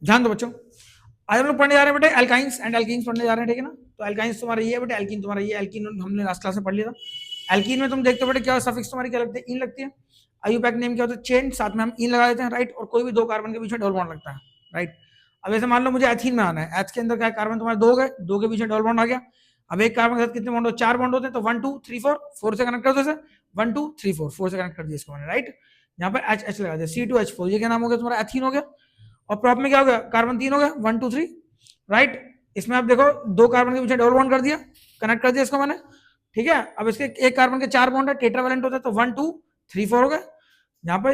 ध्यान दो बच्चों, आज हम लोग पढ़ने जा रहे हैं बेटे एल्काइंस एंड एल्कीन्स पढ़ने जा रहे हैं, ठीक है ना। तो एल्काइंस तुम्हारा ये है बेटे, एल्कीन तुम्हारा ये, एल्कीन हमने लास्ट क्लास में पढ़ लिया था। एल्कीन में तुम देखते हो बेटे क्या सफिक्स तुम्हारी क्या लगती है, इन लगती है। आईयूपैक नेम क्या होता है, चेन, साथ में हम इन लगा देते हैं, राइट। और कोई भी दो कार्बन के बीच में डबल बॉन्ड लगता है, राइट। अब ऐसे मान लो मुझे एथीन में आना है, एथ के अंदर क्या कार्बन तुम्हारे दो गए, दो के बीच में डबल बॉन्ड आ गया। अब एक कार्बन के साथ कितने बॉन्ड हो, चार बॉन्ड होते हैं, तो 1 2 3 4, 4 से कनेक्ट कर दो इसे, 1 2 3 4, 4 से कनेक्ट कर दिया इसको मैंने, राइट। यहाँ पर एच एच लगा दिया, C2H4, ये क्या नाम हो गया तुम्हारा, एथीन हो गया। और प्रॉप में क्या हो गया, कार्बन 3 हो गया, 1 2 3, राइट। इसमें आप देखो दो कार्बन के बीच में डबल बॉन्ड कर दिया, कनेक्ट कर दिया इसको मैंने, ठीक है। अब इसके एक कार्बन के चार बॉन्ड है, टेट्रावैलेंट होता है, तो 1 2 3 4 हो गए। यहाँ पर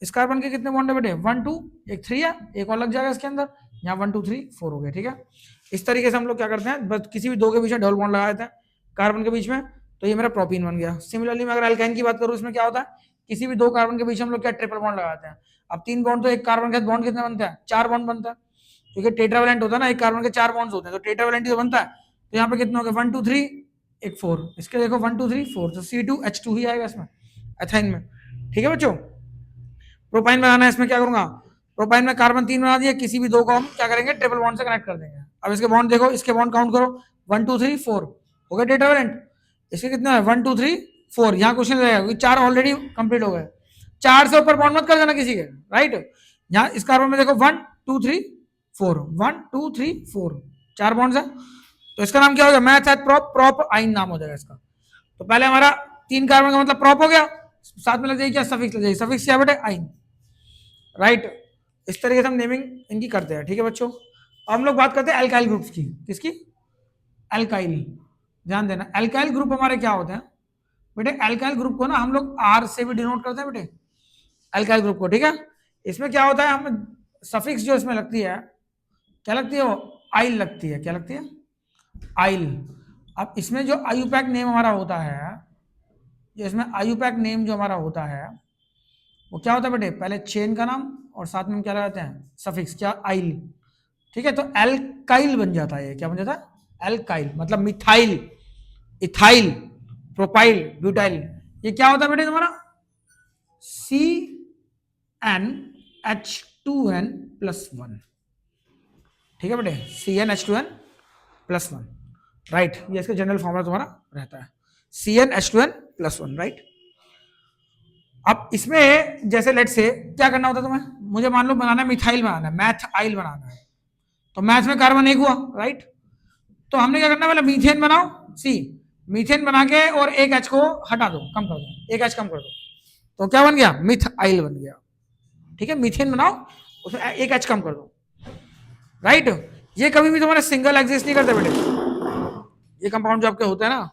इस कार्बन के कितने बॉन्ड है बेटे, 1 2, एक 3 है, एक और लग जाएगा इसके अंदर, यहाँ 1 2 3 4 हो गए, ठीक है। इस तरीके से हम लोग क्या करते हैं, बस किसी भी दो के बीच में डबल बॉन्ड लगा देते हैं कार्बन के बीच में, तो ये मेरा प्रोपीन बन गया। सिमिलरली मैं अगर अल्काइन की बात करूँ, इसमें क्या होता है, किसी भी दो कार्बन के बीच हम लोग क्या ट्रिपल बॉन्ड लगाते हैं। अब तीन बॉन्ड, तो एक कार्बन के बॉन्ड कितने बनता है, चार बॉन्ड बनता है, क्योंकि टेट्रावैलेंट होता है ना, एक कार्बन के चार बॉन्ड्स होते हैं, तो टेट्रावैलेंट ही तो बनता है। तो यहाँ पे कितने हो गए, 1 2 3, एक 4, इसके देखो 1 2 3 4, तो C2H2 ही आएगा इसमें, एथाइन में, ठीक है बच्चों। प्रोपाइन बनाना है, इसमें क्या करूंगा, प्रोपाइन में कार्बन 3 बना दिया, किसी भी दो को हम क्या करेंगे, ट्रिपल बॉन्ड से कनेक्ट कर देंगे। अब इसके बॉन्ड देखो, इसके बॉन्ड काउंट करो, 1 2 3 4 हो गए टेट्रावैलेंट। इसके कितना है, 1 2 3 4, यहाँ क्वेश्चन रहेगा, चार ऑलरेडी कंप्लीट हो गए, चार से ऊपर बॉन्ड मत कर देना किसी के, राइट। यहाँ इस कार्बन में देखो 1 2 3 4, 1 2 3 4, चार बॉन्ड्स है, तो इसका नाम क्या हो गया, मैथ है प्रॉप, प्रॉप आइन नाम हो जाएगा इसका। तो पहले हमारा तीन कार्बन का मतलब प्रॉप हो गया, साथ में लग जाएगी क्या, सफिक्स लग जाएगी, सफिक्स क्या बेटे, आइन, राइट। इस तरीके से हम नेमिंग इनकी करते हैं, ठीक है बच्चों। अब हम लोग बात करते हैं एल्काइल ग्रुप्स की, किसकी, एल्काइल। ध्यान देना, एल्काइल ग्रुप हमारे क्या होते हैं बेटे, एल्काइल ग्रुप को ना हम लोग आर से भी डिनोट करते हैं बेटे, एल्काइल ग्रुप को, ठीक है। इसमें क्या होता है, हम सफिक्स जो इसमें लगती है, क्या लगती है वो, आइल लगती है, क्या लगती है, आइल। अब इसमें जो आईयूपैक नेम हमारा होता है, इसमें आईयूपैक नेम जो हमारा होता है वो क्या होता है बेटे, पहले चेन का नाम और साथ में हम क्या लगाते हैं, सफिक्स, क्या, आइल, ठीक है। तो एल्काइल बन जाता है, ये क्या बन जाता है, एल्काइल, मतलब मिथाइल, इथाइल, प्रोपाइल, ब्यूटाइल। ये क्या होता है बेटे तुम्हारा, CnH2n+1, ठीक है बेटे, CnH2n+1, राइट। ये इसका जनरल फॉर्मूला तुम्हारा रहता है, CnH2n+1, राइट। अब इसमें जैसे लेट से क्या करना होता है तुम्हें, मुझे मान लो बनाना है मिथाइल बनाना है, मैथ आइल बनाना है, तो मैथ में कार्बन एक हुआ, राइट। तो हमने क्या करना है, पहले मीथेन बनाओ, सी, मीथेन बना के और एक एच को हटा दो, कम कर दो, एक एच कम कर दो, तो क्या बन गया, मिथाइल बन गया, ठीक है। मीथेन बनाओ, उसमें एक एच कम कर दो, राइट। ये कभी भी तुम्हारे सिंगल एग्जिस्ट नहीं करते बेटे, ये कंपाउंड जो आपके होते हैं ना,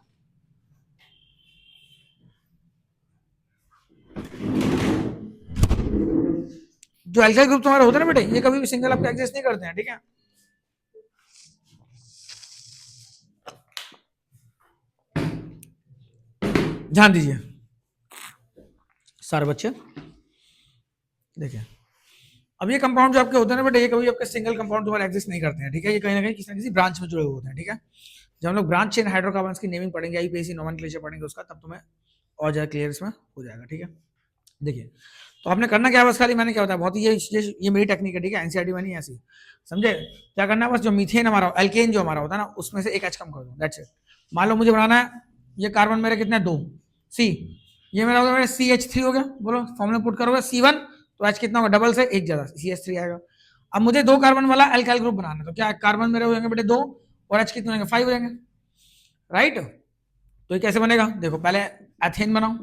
जो एल्काइल ग्रुप तुम्हारे होते हैं ना बेटे, ये कभी भी सिंगल आपके एग्जिस्ट नहीं करते हैं, ठीक है। ध्यान दीजिए सारे बच्चे, देखिए अब ये कंपाउंड जो आपके होते हैं ना बेटे, ये कभी आपके सिंगल कंपाउंड तुम्हारे एग्जिस्ट नहीं करते हैं, ठीक है। ये कहीं ना कहीं किसी ना किसी ब्रांच में जुड़े हुए होते हैं, ठीक है। जब हम लोग ब्रांच चेन हाइड्रोकार्बन्स की नेमिंग पढ़ेंगे, आईयूपीएसी नोमेनक्लेचर पढ़ेंगे उसका, तब तुम्हें और ज्यादा क्लियर इसमें हो जाएगा, ठीक है। देखिए तो आपने करना क्या है, बस खाली मैंने क्या होता है, बहुत ही ये मेरी टेक्निक है, ठीक है, एनसीईआरटी में नहीं ऐसी, समझे। क्या करना है, बस जो मीथेन हमारा एल्केन जो हमारा होता है ना, उसमें से एक एच कम कर दो, दैट्स इट। मान लो मुझे बनाना है, ये कार्बन मेरे कितने, दो, सी, ये मेरा होगा CH3 हो गया, बोलो फॉर्मूला पुट करोगे, C1, तो एच कितना होगा, डबल से एक ज्यादा, CH3 आएगा। अब मुझे दो कार्बन वाला एल्काइल ग्रुप बनाना है, तो क्या कार्बन मेरे हो जाएंगे बेटे दो, और एच कितने होंगे, 5 हो जाएंगे, राइट। तो ये कैसे बनेगा, देखो पहले एथेन बनाओ,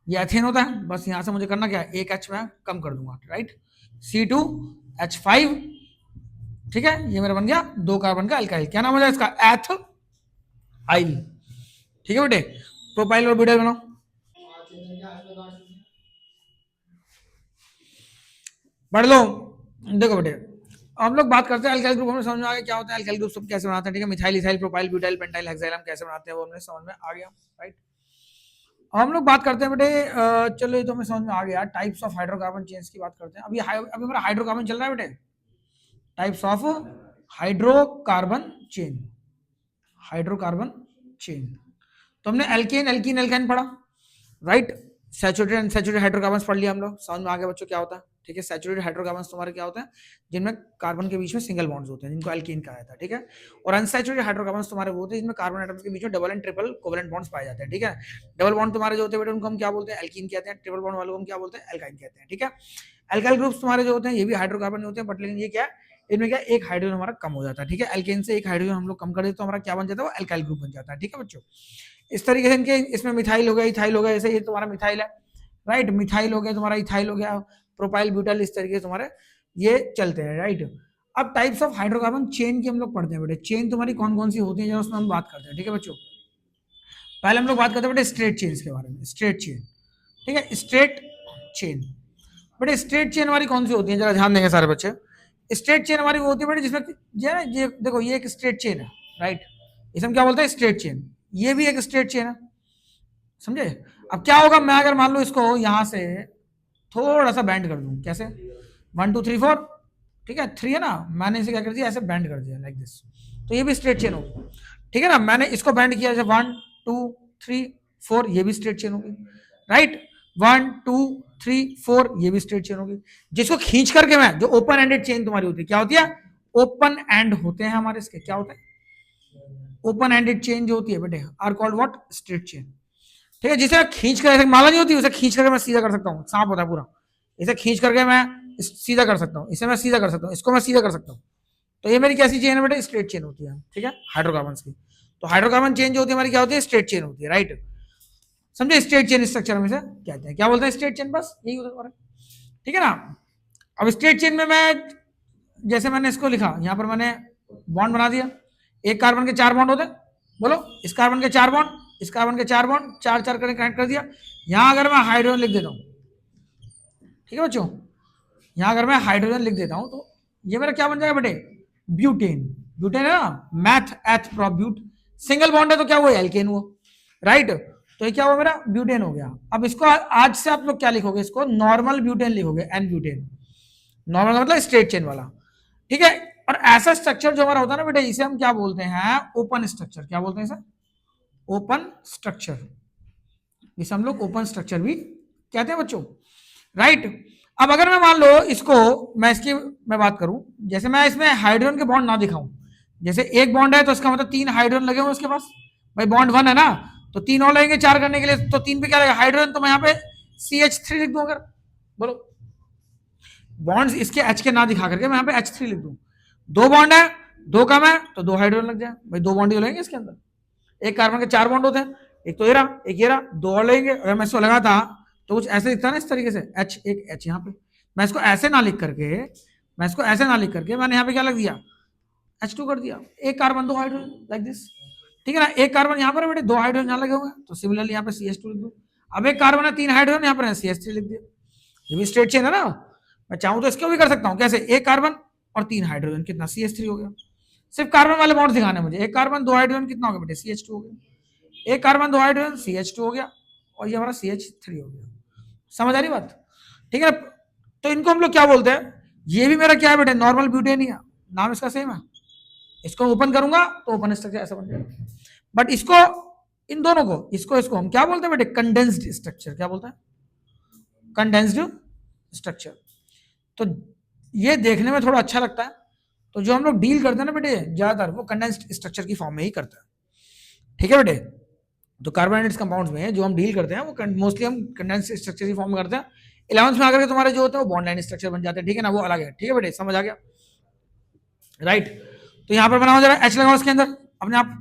ये एथेन होता है, बस यहां से मुझे करना क्या है, एक एच में कम कर दूंगा, राइट, C2H5, ठीक है। ये मेरा बन गया दो कार्बन का अल्काइल, क्या नाम हो जाएगा इसका, एथ आइल, ठीक है बेटे। प्रोपाइल और ब्यूटाइल बनाओ, पढ़ लो। देखो बेटे हम लोग बात करते हैं अल्काइल ग्रुप, हमें समझ में आ गया क्या होता है अल्काइल ग्रुप, सब कैसे बनाते हैं, ठीक है। Methyl, ethyl, propyl, butyl, pentyl, hexyl हम कैसे बनाते हैं वो हमें समझ में आ गया, राइट। हम लोग बात करते हैं बेटे, चलो ये तो हमें समझ में आ गया, टाइप्स ऑफ हाइड्रोकार्बन चेन्स की बात करते हैं। अभी हमारा हाइड्रोकार्बन चल रहा है बेटे, types of hydrocarbon chain, hydrocarbon chain. तो हमने एल्केन, एल्कीन, एल्काइन पढ़ा, राइट। सैचुरेटेड अनसैचुरेटेड हाइड्रोकार्बन्स पढ़ लिया हम लोग, समझ में आ गया बच्चों क्या होता है, ठीक है। सैचुरेटेड हाइड्रोकार्बन्स तुम्हारे क्या होते हैं, जिनमें कार्बन के बीच में सिंगल बॉन्ड्स होते हैं, जिनको एल्कीन कहा जाता है, ठीक है। और अनसैचुरेटेड हाइड्रोकार्बन्स तुम्हारे वो होते हैं जिनमें कार्बन एटम्स के बीच में double and triple covalent bonds पाए जाते हैं, ठीक है। डबल बॉन्ड तुम्हारे जो होते हैं बेटा उनको हम क्या बोलते हैं, एल्कीन कहते हैं। ट्रिपल बॉन्ड वालों को हम क्या बोलते हैं, एल्काइन कहते हैं, ठीक है। एल्काइल ग्रुप्स तुम्हारे जो होते हैं ये भी हाइड्रोकार्बन होते हैं, बट लेकिन ये क्या है, इनमें क्या एक हाइड्रोजन हमारा कम हो जाता है, ठीक है। एल्केन से एक हाइड्रोजन हम लोग कम कर देते तो हमारा क्या बन जाता है, वो एल्काइल ग्रुप बन जाता है, ठीक है बच्चों। इस तरीके से इनके इसमें मिथाइल हो गया, इथाइल हो गया, जैसे ये तुम्हारा मिथाइल है, राइट, मिथाइल हो गया तुम्हारा, इथाइल हो गया, प्रोपाइल ब्यूटाइल, इस तरीके से तुम्हारे ये चलते हैं, राइट। अब टाइप्स ऑफ हाइड्रोकार्बन चेन की हम लोग पढ़ते हैं बेटे। चेन तुम्हारी कौन कौन सी होती है जरा उसमें हम बात करते हैं, ठीक है बच्चों। पहले हम लोग बात करते हैं बेटे स्ट्रेट चेन के बारे में। स्ट्रेट चेन, ठीक है, स्ट्रेट चेन। बेटे स्ट्रेट चेन हमारी कौन सी होती है, जरा ध्यान देंगे सारे बच्चे। स्ट्रेट चेन हमारी वो होती है बेटे जिसमें ये देखो ये एक स्ट्रेट चेन है, राइट, इसे हम क्या बोलते हैं, स्ट्रेट चेन। ये भी एक स्ट्रेट चेन है, समझे। अब क्या होगा, मैं अगर मान लो इसको यहां से थोड़ा सा बैंड कर दूं, कैसे, 1 2 3 4, ठीक है, 3 है ना, मैंने इसे क्या कर दिया, ऐसे बैंड कर दिया लाइक दिस, तो ये भी स्ट्रेट चेन होगी, ठीक है ना। मैंने इसको बैंड किया जैसे 1 2 3 4, ये भी स्ट्रेट चेन होगी, राइट। 1 2 3 4, ये भी स्ट्रेट चेन होगी। जिसको खींच करके मैं, जो ओपन एंडेड चेन तुम्हारी होती है, क्या होती है, ओपन एंड होते हैं हमारे इसके, क्या होते हैं, ओपन एंडेड चेन जो होती है बेटे are called what, straight chain, ठीक है। जिसे खींच कर, माला नहीं होती, उसे खींच करके मैं सीधा कर सकता हूँ, सांप होता है पूरा, इसे खींच करके मैं सीधा कर सकता हूँ, इसे मैं सीधा कर सकता हूँ, इसको मैं सीधा कर सकता हूँ, तो ये मेरी कैसी चेन है बेटे, स्ट्रेट चेन होती है, ठीक है, हाइड्रोकार्बन की। तो हाइड्रोकार्बन चेन जो होती है हमारी क्या होती है, स्ट्रेट चेन होती है, राइट। समझे, स्ट्रेट चेन स्ट्रक्चर हम इसे कहते हैं, क्या बोलते हैं, स्ट्रेट चेन, बस यही होता है, ठीक है ना। अब स्ट्रेट चेन में मैं, जैसे मैंने इसको लिखा, यहाँ पर मैंने बॉन्ड बना दिया, एक कार्बन के 4 बॉन्ड होते हैं, बोलो, इस कार्बन के 4 बॉन्ड, इस कार्बन के 4 बॉन्ड, 4 4 करके कनेक्ट कर दिया। यहां अगर मैं हाइड्रोजन लिख देता हूं, ठीक है बच्चों, यहां अगर मैं हाइड्रोजन लिख देता हूं तो ये मेरा क्या बन जाएगा बेटे, ब्यूटेन। ब्यूटेन है ना, मैथ एथ प्रो ब्यूट, सिंगल बॉन्ड है तो क्या हुआ, एल्केन हुआ, राइट। तो ये क्या हुआ मेरा, ब्यूटेन हो गया। अब इसको आज से आप लोग क्या लिखोगे, इसको नॉर्मल ब्यूटेन लिखोगे, एन ब्यूटेन, नॉर्मल मतलब स्ट्रेट चेन वाला, ठीक है। और ऐसा स्ट्रक्चर जो हमारा होता है ना बेटे, इसे हम क्या बोलते हैं, ओपन स्ट्रक्चर। क्या बोलते हैं इसे, ओपन स्ट्रक्चर, इसे हम लोग ओपन स्ट्रक्चर भी कहते हैं बच्चों, राइट। अब अगर मैं मान लो इसको, मैं इसकी मैं बात करूं, जैसे मैं इसमें हाइड्रोजन के बॉन्ड ना दिखाऊं, जैसे एक बॉन्ड है तो इसका मतलब 3 हाइड्रोजन लगे हुए उसके पास, भाई बॉन्ड 1 है ना, तो 3 और लगेंगे 4 करने के लिए, तो 3 पे क्या लगेगा, हाइड्रोजन, तो मैं यहाँ पे CH3 लिख दूं, अगर बोलो बॉन्ड्स इसके H के ना दिखा करके मैं यहाँ पे H3 लिख दूं, 2 बॉन्ड है, 2 कम है तो 2 हाइड्रोजन लग जाए, भाई 2 बॉन्ड ही लगेंगे इसके अंदर, एक कार्बन के 4 बॉन्ड होते हैं, एक तो ये रहा, एक ये रहा, 2 और लगेंगे। अगर मैं इसको लगाता तो कुछ ऐसे दिखता ना, इस तरीके से H, एक H यहाँ पे, मैं इसको ऐसे ना लिख करके, मैं इसको ऐसे ना लिख करके मैंने यहाँ पे क्या लग दिया, H2 कर दिया, एक कार्बन 2 हाइड्रोजन लाइक दिस, ठीक है ना। एक कार्बन यहाँ पर बेटे, 2 हाइड्रोजन यहाँ लगे हुए हैं, तो सिमिलरली यहाँ पे CH2 लिख दो। अब एक कार्बन है, 3 हाइड्रोजन, यहाँ पर CH3 लिख दिया, ये भी स्ट्रेट चेन है ना। मैं चाहूँ तो इसको भी कर सकता हूँ, कैसे, एक कार्बन और 3 हाइड्रोजन, कितना, CH3 हो गया। सिर्फ कार्बन वाले बॉन्ड दिखाने मुझे, एक कार्बन 2 हाइड्रोजन कितना हो गया बेटे, CH2 हो गया, एक कार्बन 2 हाइड्रोजन CH2 हो गया, और ये हमारा CH3 हो गया। समझ आ रही बात, ठीक है। तो इनको हम लोग क्या बोलते हैं, ये भी मेरा क्या है बेटे, नॉर्मल ब्यूटेन ही है, नाम इसका सेम है। इसको ओपन करूंगा तो ओपन स्ट्रक्चर ऐसा बन जाएगा, बट इसको, इन दोनों को, इसको हम क्या बोलते हैं बेटे, कंडेंस्ड स्ट्रक्चर। क्या बोलते हैं, कंडेंस्ड स्ट्रक्चर। तो ये देखने में थोड़ा अच्छा लगता है, तो जो हम लोग डील करते हैं ना बेटे ज्यादातर, वो कंडेंस्ड स्ट्रक्चर की फॉर्म में ही करते हैं, ठीक है बेटे। तो कार्बोहाइड्रेट्स कंपाउंड्स में जो हम डील करते हैं वो मोस्टली हम कंडेंस्ड स्ट्रक्चर की फॉर्म में करते हैं। 11th में आकर के तुम्हारे जो होते हैं वो बॉन्ड लाइन स्ट्रक्चर बन जाते हैं, ठीक है ना, वो अलग है, ठीक है बेटे, समझ आ गया, राइट। तो यहाँ पर बनाओ जरा, H लगाओ इसके अंदर अपने आप,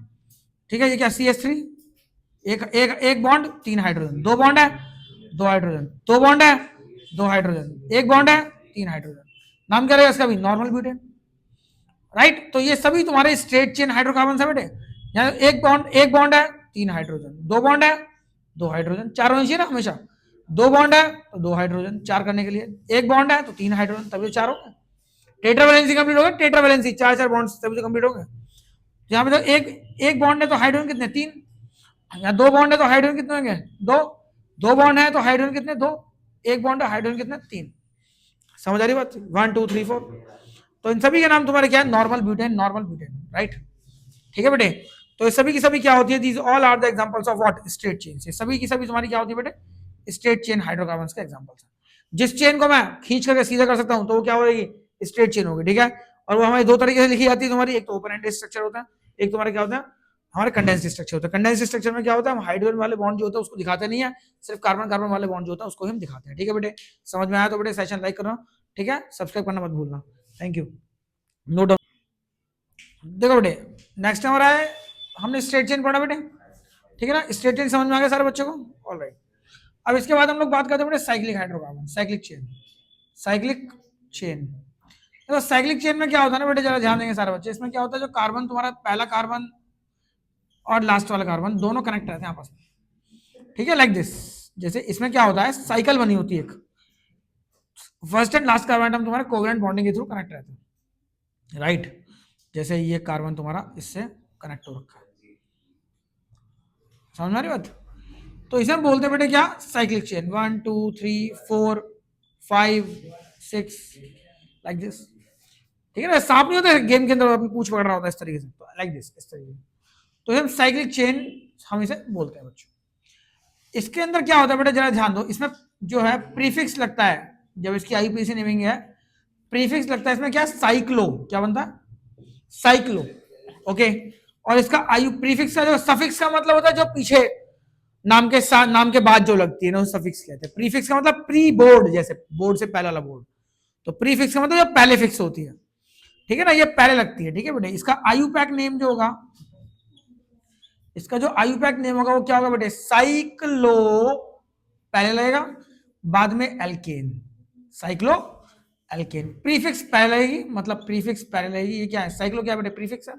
ठीक है। ये क्या, CH3, एक बॉन्ड 3 हाइड्रोजन, 2 बॉन्ड है 2 हाइड्रोजन, 2 बॉन्ड है 2 हाइड्रोजन, एक बॉन्ड है 3 हाइड्रोजन, नाम क्या रहेगा इसका भी, नॉर्मल ब्यूटेन, राइट। तो ये सभी तुम्हारे स्ट्रेट चेन हाइड्रोकार्बन है बेटे। यहाँ एक बॉन्ड है 3 हाइड्रोजन, 2 बॉन्ड है 2 हाइड्रोजन, 4 होना चाहिए ना हमेशा, 2 बॉन्ड है तो 2 हाइड्रोजन, 4 करने के लिए, एक बॉन्ड है तो 3 हाइड्रोजन, तभी 4 हो गए, टेट्रावैलेंसी कंप्लीट हो गया, टेट्रावैलेंसी 4 बॉन्ड तभी तो कंप्लीट हो गए। यहाँ पे तो एक बॉन्ड है तो हाइड्रोजन कितने, 3, यहाँ 2 बॉन्ड है तो हाइड्रोजन कितने होंगे, 2 बॉन्ड है तो हाइड्रोजन कितने, 2, एक बॉन्ड है हाइड्रोजन कितने, 3। समझ आ रही बात, 1 2 3 4। तो इन सभी के नाम तुम्हारे क्या है, normal butane, normal butane, right, ठीक है बेटे। तो ये सभी की सभी क्या होती है, these all are the examples of what, straight chain. ये सभी की सभी तुम्हारी क्या होती है बेटे, स्ट्रेट चेन हाइड्रोकार्बन्स के एग्जांपल्स हैं। जिस चेन को मैं खींच करके सीधा कर सकता हूं तो वो क्या होगी, स्ट्रेट चेन होगी, ठीक है। और वो हमारी दो तरीके से लिखी जाती है तुम्हारी, एक तो ओपन एंडेड स्ट्रक्चर होता है, एक तुम्हारा क्या होता है, हमारे कंडेंस स्ट्रक्चर होता है। कंडेंस स्ट्रक्चर में क्या होता है, हम हाइड्रोजन वाले बॉन्ड जो होता है उसको दिखाते नहीं है, सिर्फ कार्बन कार्बन वाले बॉन्ड जो होता है उसको हम दिखाते हैं, ठीक है बेटे। समझ में आया तो बेटे सेशन लाइक करना, ठीक है, सब्सक्राइब करना मत भूलना, थैंक यू। No doubt. देखो बेटे नेक्स्ट हमारा है, हमने स्ट्रेट चेन पढ़ा बेटे, ठीक है ना, स्ट्रेट चेन समझ में आ गया सारे बच्चों को, ऑलराइट। अब इसके बाद हम लोग बात करते हैं बेटे cyclic hydrocarbon, cyclic chain, cyclic chain. तो साइक्लिक चेन में क्या होता है ना बेटे, जरा ध्यान देंगे सारे बच्चे, इसमें क्या होता है, जो कार्बन तुम्हारा पहला कार्बन और लास्ट वाला कार्बन दोनों कनेक्ट रहते हैं आपस में, ठीक है, लाइक दिस। जैसे इसमें क्या होता है, साइकिल बनी होती है एक, first and last carbon atom तुम्हारे कोवेलेंट बॉन्डिंग के थ्रू कनेक्ट रहते हैं, राइट। जैसे ये कार्बन तुम्हारा इससे कनेक्ट हो रखा है, समझ में आ रही बात। तो इसे हम बोलते हैं बेटे क्या, साइक्लिक चेन, 1 2 3 4 5 6 लाइक दिस, ठीक है ना। सांप नहीं होता गेम के अंदर अपनी पूंछ पकड़ रहा होता है इस तरीके से, लाइक दिस, इस तरीके से। तो हम साइक्लिक चेन हम इसे बोलते हैं बच्चों। इसके अंदर क्या होता है बेटा, जरा ध्यान दो, इसमें जो है प्रीफिक्स लगता है, जब इसकी आईयूपीएसी नेमिंग है, प्रीफिक्स लगता है इसमें, क्या साइक्लो, क्या बनता है, साइक्लो, ओके। और इसका आयु प्रीफिक्स का जो सफिक्स का मतलब होता है, जो पीछे नाम के साथ, नाम के बाद जो लगती है ना, सफिक्स कहते हैं। प्रीफिक्स का मतलब प्री बोर्ड, जैसे बोर्ड से पहले वाला बोर्ड, तो प्रीफिक्स का मतलब जो पहले फिक्स होती है, ठीक है ना, ये पहले लगती है, ठीक है बेटे। इसका आयुपैक नेम जो होगा, इसका जो आयुपैक नेम होगा वो क्या होगा बेटे, साइक्लो पहले लगेगा, बाद में एल्केन, साइक्लो एल्केन। प्रीफिक्स पहले लगेगी, मतलब प्रीफिक्स पहले लगेगी, ये क्या है, साइक्लो क्या है बेटे, प्रीफिक्स है।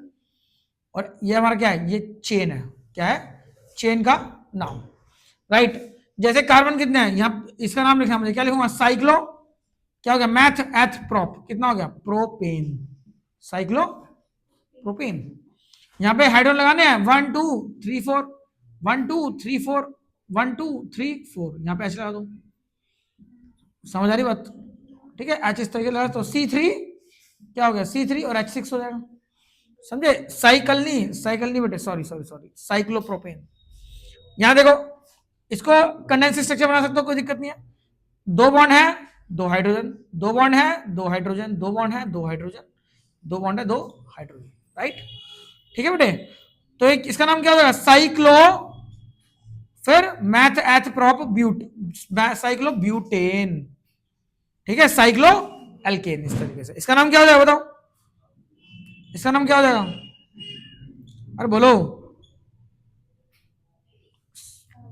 और ये हमारा क्या है, ये चेन है, क्या है, चेन का नाम, राइट। जैसे कार्बन कितने हैं यहाँ, इसका नाम लिखना मुझे, क्या लिखूंगा, साइक्लो, क्या हो गया, मैथ एथ प्रोप, कितना हो गया, प्रोपेन, साइक्लो प्रोपेन। यहाँ पे हाइड्रोजन लगाने हैं 1 2 3 4 1 2 3 4 1 2 3 4, यहाँ पे एच लगा दो, समझ आ रही बात, ठीक है। एच इस तरीके लगा तो C3 क्या हो गया, C3 और H6 हो जाएगा, समझे। साइकिल नहीं बेटे, सॉरी सॉरी सॉरी, साइक्लोप्रोपेन। यहां देखो, इसको कंडेंस स्ट्रक्चर बना सकते हो, कोई दिक्कत नहीं है। दो बॉन्ड है, दो हाइड्रोजन, दो बॉन्ड है, दो हाइड्रोजन, दो बॉन्ड है, दो हाइड्रोजन, दो बॉन्ड है, दो हाइड्रोजन, राइट, ठीक है बेटे। तो एक इसका नाम क्या हो जाएगा, साइक्लो, फिर मैथ एथ प्रोप ब्यूट, साइक्लो ब्यूटेन, ठीक है, साइक्लो एल्केन, इस तरीके से। इसका नाम क्या हो जाएगा बताओ, इसका नाम क्या हो जाएगा, अरे बोलो,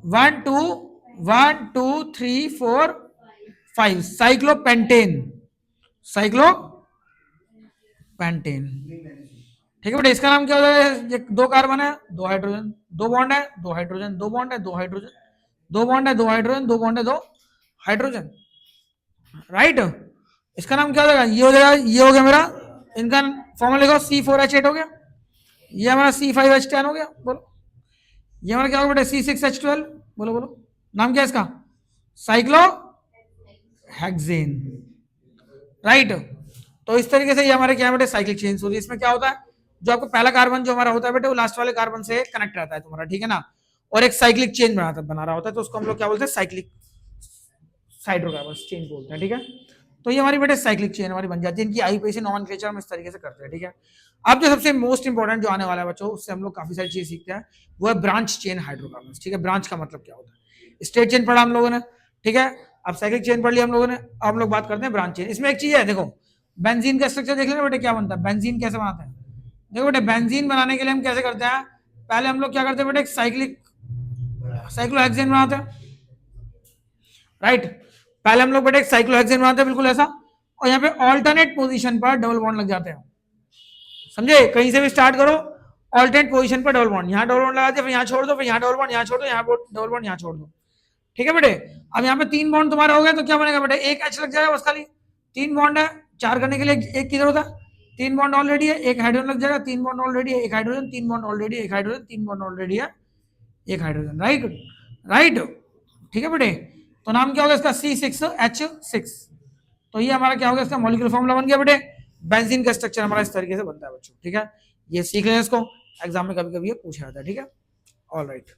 1 2 1 2 3 4 5, साइक्लोपेंटेन, साइक्लोपेंटेन, ठीक है बेटे। इसका नाम क्या हो जाएगा, दो कार्बन है, दो हाइड्रोजन, दो बॉन्ड है, दो हाइड्रोजन, दो बॉन्ड है, दो हाइड्रोजन, दो बॉन्ड है, दो हाइड्रोजन, दो बॉन्ड है, दो हाइड्रोजन, राइट। इसका नाम क्या हो जाएगा, ये हो जाएगा, ये हो गया मेरा, इनका फॉर्मूला लिखो, C4H8 हो गया, ये हमारा C5H10 हो गया, बोलो। ये हमारा क्या होगा बेटा, C6H12, बोलो बोलो, नाम क्या है इसका, साइक्लो हेक्सेन, राइट। तो इस तरीके से ये हमारे क्या बेटे, साइक्लिक चेन्स होती है। इसमें क्या होता है, जो आपको पहला कार्बन जो हमारा होता है बेटे, वो लास्ट वाले कार्बन से कनेक्ट रहता है तुम्हारा, ठीक है ना, और एक साइक्लिक चेन बना रहा होता है, तो उसको हम लोग क्या बोलते हैं, साइक्लिक हाइड्रोकार्बन चेन बोलते हैं, ठीक है। तो ये हमारी बेटे साइक्लिक चेन हमारी बन जाती है, इनकी आईयूपीएसी नोमेनक्लेचर हम इस तरीके से करते हैं, ठीक है। अब जो सबसे मोस्ट इंपॉर्टेंट जो आने वाला है बच्चों, उससे हम लोग काफी सारी चीज सीखते हैं, वो है ब्रांच चेन हाइड्रोकार्बन, ठीक है। ब्रांच का मतलब क्या होता है, स्ट्रेट चेन पढ़ा हम लोगों ने, ठीक है। अब साइक्लिक चेन पढ़ लिया हम लोगों ने, अब हम लोग बात करते हैं ब्रांच चेन। इसमें एक चीज है, देखो बेंजीन का स्ट्रक्चर देख लेना बेटे, क्या बनता है, बेंजीन कैसे बनाते हैं। देखो बेटे, बेंजीन बनाने के लिए हम कैसे करते हैं, पहले हम लोग क्या करते हैं बेटे, साइक्लोहेक्सेन बनाते हैं, राइट। पहले हम लोग बेटे एक साइक्लोहेक्सेन बनाते हैं, बिल्कुल ऐसा, और यहाँ पे ऑल्टरनेट पोजीशन पर डबल बॉन्ड लग जाते हैं, समझे। कहीं से भी स्टार्ट करो, ऑल्टरनेट पोजीशन पर डबल बॉन्ड, यहाँ डबल बॉन्ड लगा दिया, फिर यहाँ छोड़ दो, फिर यहाँ डबल बॉन्ड, यहाँ छोड़ दो, यहाँ डबल बॉन्ड, यहाँ छोड़ दो, ठीक है बेटे। अब यहाँ पे 3 बॉन्ड तुम्हारा हो गया, तो क्या बनेगा बेटे, एक H लग जाएगा बस, खाली 3 बॉन्ड है, 4 करने के लिए एक किधर होता है, 3 बॉन्ड ऑलरेडी है, एक हाइड्रोजन लग जाएगा, 3 बॉन्ड ऑलरेडी है, एक हाइड्रोजन, 3 बॉन्ड ऑलरेडी है, एक हाइड्रोजन, 3 बॉन्ड ऑलरेडी है, एक हाइड्रोजन, राइट, ठीक है बेटे। तो नाम क्या होगा इसका, C6H6। तो ये हमारा क्या होगा, इसका मॉलिक्यूलर फॉर्मूला बन गया बेटे। बेंजीन का स्ट्रक्चर हमारा इस तरीके से बनता है बच्चों, ठीक है। ये सीख लें इसको, एग्जाम में कभी कभी ये पूछा जाता है, ठीक है, ऑलराइट।